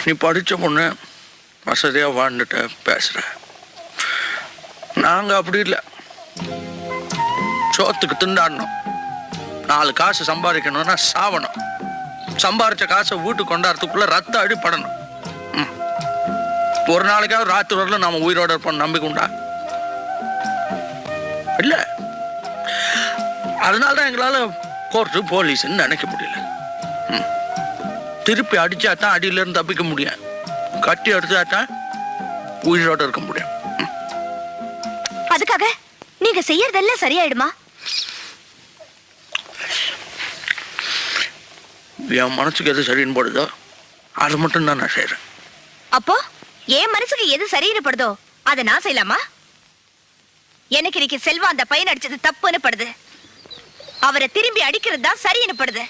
நீ படித்த பொண்ணு வசதியாக வாழ்ந்துட்ட பேசுகிற. நாங்கள் அப்படி இல்லை. சோத்துக்கு திண்டாடணும், 4 காசு சம்பாதிக்கணும்னா சாவணும். சம்பாரிச்ச காசை வீட்டுக்கு கொண்டாடுறதுக்குள்ள ரத்த அடிப்படணும். ஒரு நாளைக்காவது ராத்திரி வரல நாம உயிரோட இருப்போம் நம்பிக்கை உண்டா? இல்ல. அதனாலதான் எங்களால கோர்ட்டு போலீஸ்ன்னு நினைக்க முடியல. திருப்பி அடிச்சாதான் அடியில இருந்து தப்பிக்க முடியும், கட்டி அடிச்சாதான் உயிரோட இருக்க முடியும். அதுக்காக நீங்க செய்யறதெல்லாம் சரியாயிடுமா? என் மனசுக்கு எது சரின்னு படுதோ அது மட்டும் தான் நான் செய்யறேன். அப்போ என் மனசுக்கு எது சரின்னு படுதோ அதை நான் செய்யலாமா? எனக்கு இன்னைக்கு செல்வா அந்த பையன் அடிச்சது தப்புன்னு படுது. அவரை திரும்பி அடிக்கிறது தான் சரின்னு படுது.